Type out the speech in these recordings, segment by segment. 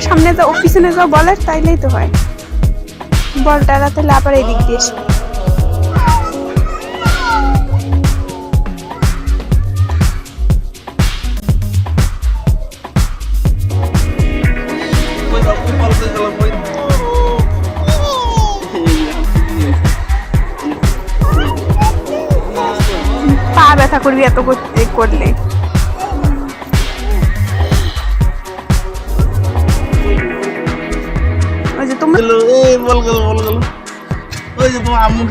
সামনে যাও পিছনে যাও বলের তাইলেই তো হয় বলটা তাহলে আবার এই দিক দিয়ে পা ব্যথা করবি এত করলে বল গেল ওই যে তোমার আম্মু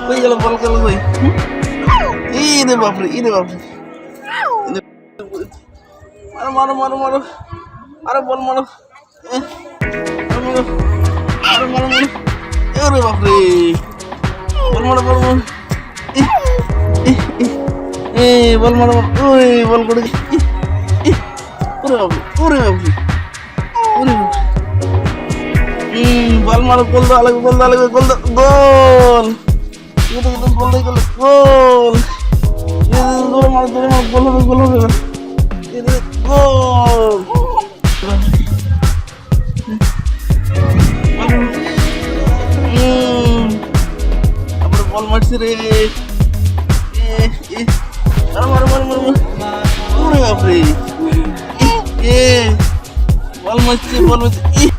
ওই গেল বল গেল ওই রে বাপরে মারো মারো মারো মারো আরে বল মারো মারো মারো মারো রে বাপরে বল মারো বল মারো ওই বল করে বল মারো গোল দাও গোল মারো গোল হবে গোল বল মারছি রে মারো বাপরে বল মারছি